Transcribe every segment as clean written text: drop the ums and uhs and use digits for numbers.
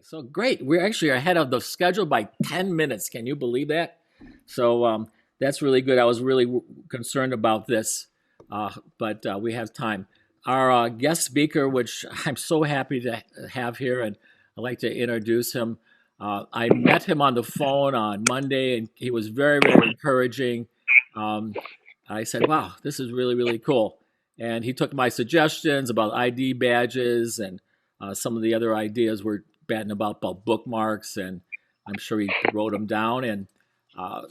So great. We're actually ahead of the schedule by 10 minutes. Can you believe that? So that's really good. I was really concerned about this, but we have time. Our guest speaker, which I'm so happy to have here, and I'd like to introduce him. I met him on the phone on Monday, and he was very, very encouraging. Um, I said, wow, this is really, really cool. And he took my suggestions about ID badges and some of the other ideas we're batting about bookmarks, and I'm sure he wrote them down. And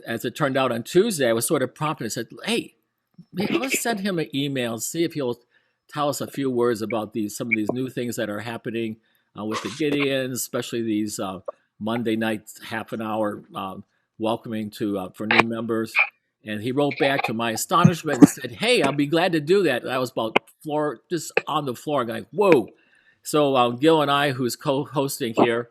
as it turned out on Tuesday, I was sort of prompted. I said, hey, let's send him an email, see if he'll tell us a few words about some of these new things that are happening with the Gideons, especially these Monday night half an hour welcoming to for new members. And he wrote back to my astonishment and said, "Hey, I'll be glad to do that." And I was about just on the floor, going, "Whoa!" So Gil and I, who's co-hosting here,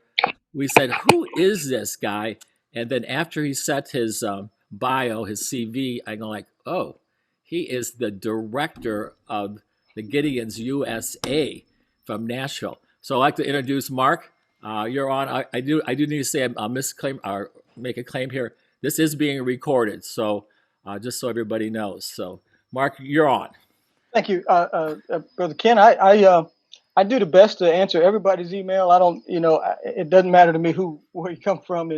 we said, "Who is this guy?" And then after he set his bio, his CV, I go like, "Oh, he is the director of the Gideons USA from Nashville." So I'd like to introduce Mark. You're on. I do need to say a misclaim or make a claim here. This is being recorded, so just so everybody knows. So, Mark, you're on. Thank you, Brother Ken. I do the best to answer everybody's email. I don't, it doesn't matter to me where you come from.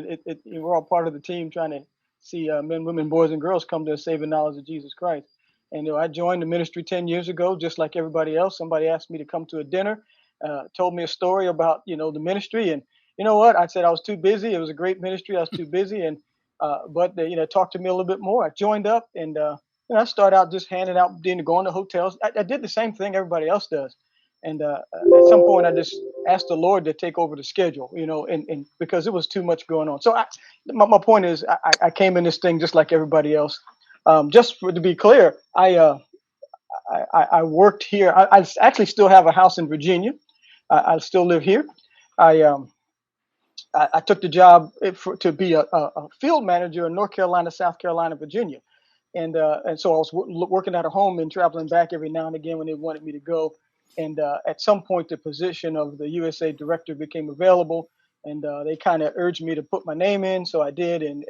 We're all part of the team trying to see men, women, boys, and girls come to a saving knowledge of Jesus Christ. And I joined the ministry 10 years ago, just like everybody else. Somebody asked me to come to a dinner, told me a story about the ministry, and you know what? I said I was too busy. It was a great ministry. I was too busy, and but they, talked to me a little bit more. I joined up, and I started out just handing out, going to hotels. I did the same thing everybody else does. And at some point, I just asked the Lord to take over the schedule, and because it was too much going on. So my point is, I came in this thing just like everybody else. To be clear, I worked here. I actually still have a house in Virginia. I still live here. I I took the job to be a field manager in North Carolina, South Carolina, Virginia, and so I was working at a home and traveling back every now and again when they wanted me to go. And at some point, the position of the USA director became available, and they kind of urged me to put my name in, so I did. And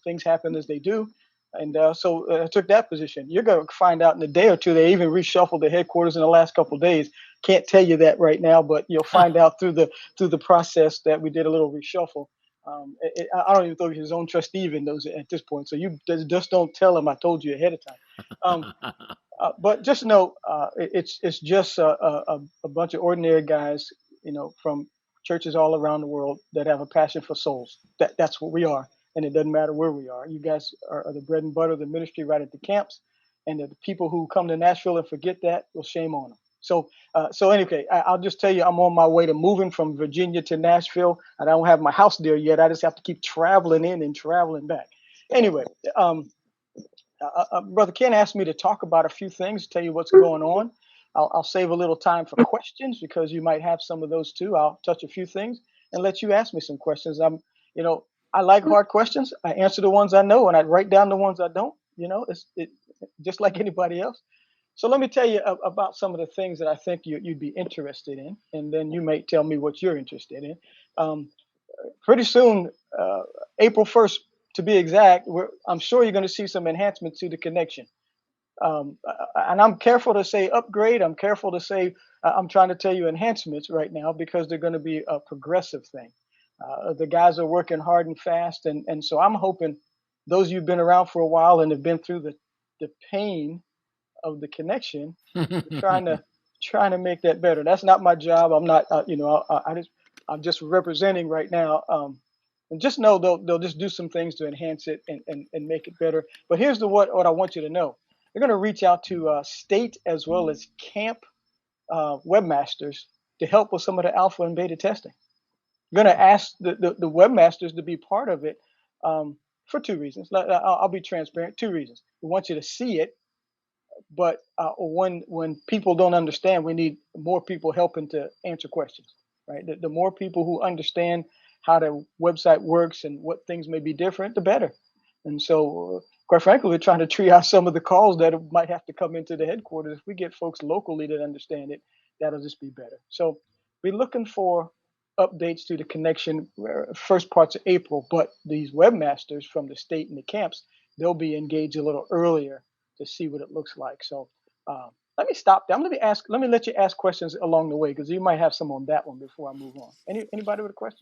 things happen as they do. And so I took that position. You're going to find out in a day or two. They even reshuffled the headquarters in the last couple of days. Can't tell you that right now, but you'll find out through the process that we did a little reshuffle. I don't even know if his own trustee even knows it at this point. So you just don't tell him I told you ahead of time. Um, but just know it's just a bunch of ordinary guys, from churches all around the world that have a passion for souls. That's what we are, and it doesn't matter where we are. You guys are the bread and butter of the ministry right at the camps, and the people who come to Nashville and forget that, well, shame on them. So anyway, I'll just tell you, I'm on my way to moving from Virginia to Nashville. I don't have my house there yet. I just have to keep traveling in and traveling back. Anyway, Brother Ken asked me to talk about a few things, tell you what's going on. I'll save a little time for questions because you might have some of those too. I'll touch a few things and let you ask me some questions. I like hard questions. I answer the ones I know and I write down the ones I don't. It's just like anybody else. So let me tell you about some of the things that I think you'd be interested in, and then you may tell me what you're interested in. Um, Pretty soon, April 1st to be exact, I'm sure you're going to see some enhancements to the connection. And I'm careful to say upgrade. I'm careful to say I'm trying to tell you enhancements right now because they're going to be a progressive thing. The guys are working hard and fast, and so I'm hoping those of you've been around for a while and have been through the pain of the connection, trying to make that better. That's not my job. I'm not, I'm just representing right now. And just know they'll just do some things to enhance it and make it better. But here's what I want you to know. They're going to reach out to state as well as camp webmasters to help with some of the alpha and beta testing. I'm going to ask the webmasters to be part of it for two reasons. I'll be transparent. Two reasons. We want you to see it, but when people don't understand, we need more people helping to answer questions, right? The more people who understand how the website works and what things may be different, the better. And so, quite frankly, we're trying to triage some of the calls that might have to come into the headquarters. If we get folks locally that understand it, that'll just be better. So we're looking for updates to the connection first parts of April, but these webmasters from the state and the camps, they'll be engaged a little earlier to see what it looks like. So let me stop there. Let me let you ask questions along the way because you might have some on that one before I move on. Anybody with a question?